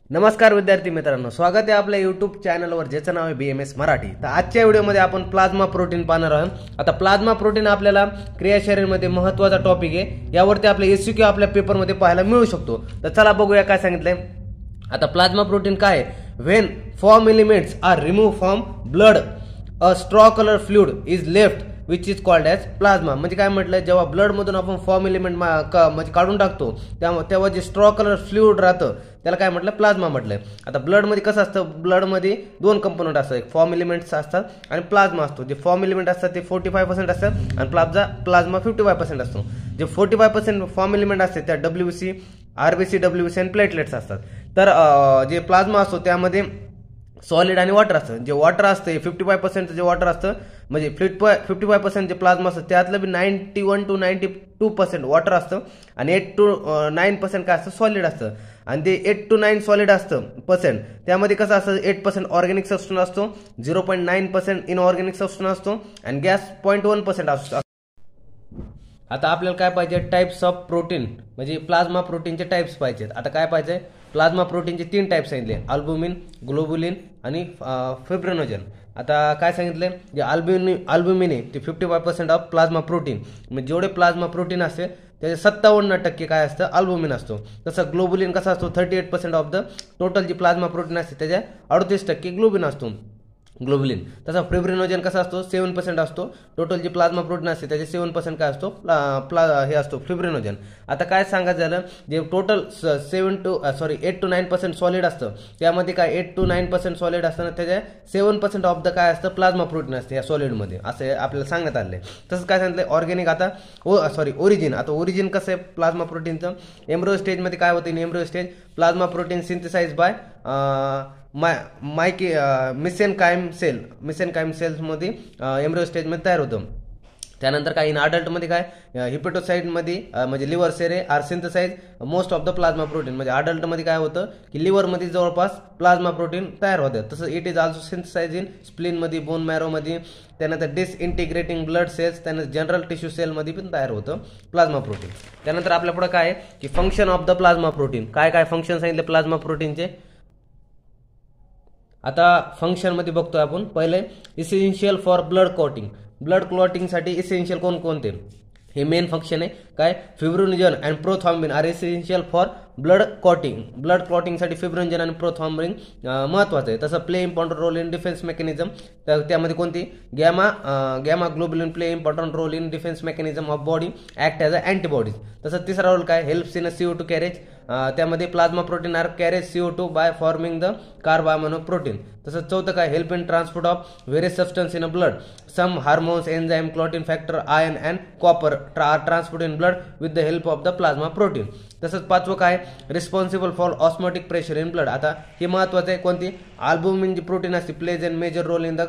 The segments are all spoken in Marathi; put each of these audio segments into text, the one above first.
नमस्कार विद्यार्थी मित्रांनो, स्वागत आहे आपल्या यूट्यूब चॅनलवर ज्याचं नाव आहे BMS मराठी। तर आजच्या व्हिडिओमध्ये आपण प्लाझ्मा प्रोटीन पाहणार आहोत। आता प्लाझ्मा प्रोटीन आपल्याला क्रियाशरीरमध्ये महत्त्वाचा टॉपिक आहे, यावरती आपले एसक्यू आपल्या पेपरमध्ये पाहायला मिळू शकतो। तर चला बघूया काय सांगितलंय। आता प्लाझ्मा प्रोटीन काय आहे? When form elements are remove from blood a straw colour fluid is left which is called as plasma. म्हणजे काय म्हटलं, जेव्हा ब्लडमधून आपण फॉर्म एलिमेंट म्हणजे काढून टाकतो तेव्हा जे स्ट्रॉ कलर फ्लुइड राहतं त्याला काय म्हटलं? प्लाझ्मा म्हटलंय। आता ब्लडमध्ये कसं असतं, ब्लडमध्ये दोन कंपोनंट असतात, एक फॉर्म एलिमेंट्स असतात आणि प्लाझ्मा असतो। जे फॉर्म एलिमेंट असतात ते 45% असतात आणि प्लाझ्मा 55% असतो। जे 45% फॉर्म एलिमेंट असतात त्या WBC, RBC, WBC आणि प्लेटलेट्स असतात। तर जे प्लाझ्मा असतो त्यामध्ये सॉलिड आणि वॉटर असतं। जे वॉटर असतं 55% जे वॉटर असतं, म्हणजे 55% जे प्लाझ्मा असतं त्यातलं बी 91 to 92% वॉटर असतं आणि 8 to 9% काय असतं? सॉलिड असतं। आणि ते 8 to 9 सॉलिड असतं पर्सेंट, त्यामध्ये कसं असतं 8% ऑर्गॅनिक सबस्टन्स असतो, 0.9% इनऑर्गॅनिक सबस्टन्स असतो आणि गॅस 0.1% असतो। आता आपल्याला काय पाहिजे? टाइप्स ऑफ प्रोटीन, म्हणजे प्लाझ्मा प्रोटीनचे टाइप्स पाहिजेत। आता काय पाहिजे? प्लाझ्मा प्रोटीनचे 3 टाइप्स सांगितले, अल्बुमिन, ग्लोबुलिन आणि फिब्रिनोजन। आता काय सांगितले? जे अल्बुमिन आहे ते 55% ऑफ प्लाझ्मा प्रोटीन, म्हणजे जेवढे प्लाझ्मा प्रोटीन असते त्याचे 57% काय असतं? अल्बुमिन असतो। तसं ग्लोबुलिन कसा असतो? 38% ऑफ द टोटल जी प्लाझ्मा प्रोटीन असते त्याच्या 38% ग्लोबिन असतो, ग्लोबुलिन। तसा फिब्रिनोजन कसा असतो? 7% असतो। टोटल जी प्लाझ्मा प्रोटीन असते त्याचे 7% काय असतो? हे असतो फिब्रिनोजन। आता काय सांगायचं झालं, जे टोटल 8 to 9% सॉलिड असतं त्यामध्ये काय 8 to 9% सॉलिड असताना त्याच्या 7% ऑफ द काय असतं? प्लाझ्मा प्रोटीन असते या सॉलिडमध्ये, असं आपल्याला सांगण्यात आले। तसंच काय सांगितलं? ऑर्गॅनिक। आता ओरिजिन। आता ओरिजिन कसं आहे प्लाझ्मा प्रोटीनचं? एम्ब्रियो स्टेजमध्ये काय होतं? In embryo stage plasma protein synthesize by mesenchyme सेल्समध्ये एम्ब्रियो स्टेजमध्ये तयार होतं। त्यानंतर काय इन अडल्टमध्ये काय हिपेटोसाइटमध्ये म्हणजे liver cells are synthesize most of the plasma protein. म्हणजे अडल्टमध्ये काय होतं की लिव्हरमध्ये जवळपास प्लाझ्मा प्रोटीन तयार होतं। तसं it is also synthesize in स्प्लिनमध्ये, बोन मॅरोमध्ये, त्यानंतर डिसइंटिग्रेटिंग ब्लड सेल्स, त्यानंतर जनरल टिश्यू सेलमध्ये पण तयार होतं प्लाझ्मा प्रोटीन। त्यानंतर आपल्या पुढे काय आहे की function of the plasma protein. काय काय फंक्शन सांगितले प्लाझ्मा प्रोटीनचे? आता फंक्शनमध्ये बघतोय आपण। पहिले essential for blood clotting. Blood क्लॉटिंगसाठी इसेन्शियल कोणकोणते? हे मेन फंक्शन आहे काय? Fibrinogen and prothrombin are essential for blood clotting. Blood क्लॉटिंगसाठी फिब्रिनोजन आणि प्रोथ्रॉम्बिन महत्त्वाचं आहे। तसं play important role in defence mechanism, तर त्यामध्ये कोणती? Gamma globulin play important role in defence mechanism of body, act as a antibodies. तसं तिसरा रोल काय? हेल्प्स इन CO2 कॅरेज, त्यामध्ये plasma protein are carriage CO2 bye forming the carbamino protein. तसंच चौथं काय? Help in transport of various substance in blood, some hormones, enzyme, clotting factor, iron and copper are transport in blood with the help of the plasma protein. तसंच पाचवं काय? Responsible for osmotic pressure in blood. आता हे महत्त्वाचं आहे, कोणती? अल्बुमिन जी प्रोटीन असते plays and major role in the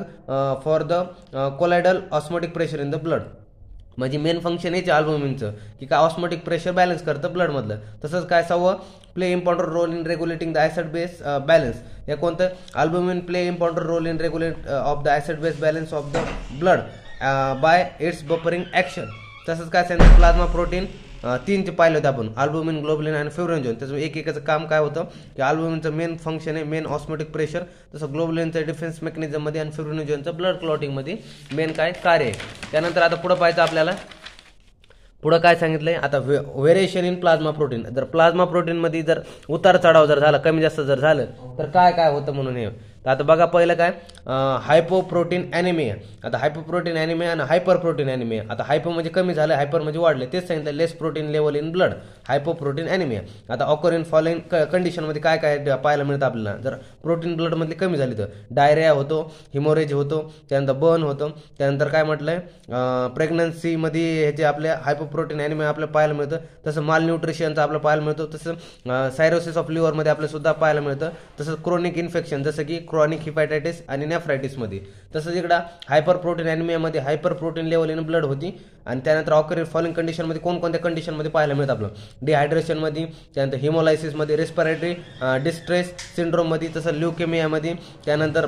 for the colloidal osmotic pressure in the blood. म्हणजे मेन फंक्शन आहे अल्बुमिनचं की काय? ऑस्मोटिक प्रेशर बॅलन्स करतं ब्लडमधलं। तसंच काय? 6वं play important role in regulating the acid base balance. हे कोणतं? Albumin play important role in regulate of the acid base balance of the blood by its buffering action. तसंच काय सांगितलं? प्लाझ्मा प्रोटीन 3 पाहिले होते आपण, अल्बुमिन, ग्लोबुलिन आणि फिब्रिनोजन। त्याचं एकेकाचं काम काय होतं की अल्बुमिनचं मेन फंक्शन आहे मेन ऑस्मोटिक प्रेशर, तसं ग्लोबुलिनचं डिफेन्स मेकॅनिझममध्ये आणि फिब्रिनोजनचं ब्लड क्लॉटिंगमध्ये मेन काय कार्य आहे। त्यानंतर आता पुढं पाहायचं आपल्याला, पुढं काय सांगितलंय? आता व्हेरिएशन इन प्लाझ्मा प्रोटीन। जर प्लाझ्मा प्रोटीनमध्ये जर उतार चढाव जर झाला, कमी जास्त जर झालं तर काय काय होतं म्हणून हे। तर आता बघा पहिलं काय? हायपोप्रोटीन ॲनिमिया। आता हायपोप्रोटीन ॲनिमिया आणि हायपर प्रोटीन ॲनिमिया। आता हायपो म्हणजे कमी झालं, हायपर म्हणजे वाढले, तेच सांगितलं less protein level in blood, hypoproteinemia. आता ऑकर इन फॉलोइंग कंडिशनमध्ये काय काय पाहायला मिळतं आपल्याला? जर प्रोटीन ब्लडमधली कमी झाली तर डायरिया होतो, हिमोरेज होतो, त्यानंतर बर्न होतं, त्यानंतर काय म्हटलंय प्रेग्नन्सीमध्ये ह्याचे आपल्या हायपोप्रोटीन ॲनिमिया आपल्याला पाहायला मिळतं। तसं मालन्यूट्रिशनचं आपल्याला पाहायला मिळतं, तसं सायरोसिस ऑफ लिव्हरमध्ये आपल्याला सुद्धा पाहायला मिळतं। तसंच क्रोनिक इन्फेक्शन जसं की क्रॉनिक हिपॅटायटिस आणि नेफ्रायटिसमध्ये। तसंच इकडं हायपर प्रोटीन ॲनिमियामध्ये hyper protein level in blood होती। आणि त्यानंतर ऑकर इन फॉलोइंग कंडिशनमध्ये कोणकोणत्या कंडिशनमध्ये पाहायला मिळतं आपलं? डिहायड्रेशनमध्ये, त्यानंतर हिमोलायसिसमध्ये, रेस्पिरेटरी डिस्ट्रेस सिंड्रोममध्ये, तसं ल्युकेमियामध्ये, त्यानंतर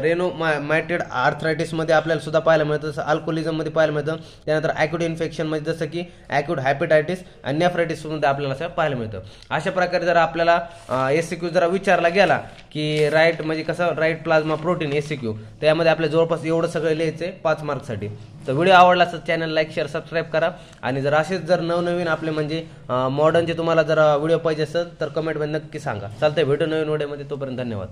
रेनोमॅटेड आर्थरायटिसमध्ये आपल्याला सुद्धा पाहायला मिळतं, जसं अल्कोहोलिझममध्ये पाहायला मिळतं. त्यानंतर ॲक्यूट इन्फेक्शनमध्ये जसं की ॲक्यूट हायपेटायटिस आणि नेफ्रायटिसमध्ये आपल्याला असं पाहायला मिळतं. अशा प्रकारे जर आपल्याला SCQ जरा विचारला गेला की राईट म्हणजे कसं राईट प्लाझ्मा प्रोटीन SCQ, त्यामध्ये आपल्या जवळपास एवढं सगळं लिहायचं 5 मार्कसाठी. तर व्हिडिओ आवडला तर चॅनल लाईक शेअर सबस्क्राईब करा. आणि जर असेच जर नवनवीन आपले म्हणजे मॉडर्नचे तुम्हाला जर व्हिडिओ पाहिजे असेल तर कमेंटमध्ये नक्की सांगा. चालतंय, भेटू नवीन व्हिडिओमध्ये. तोपर्यंत धन्यवाद.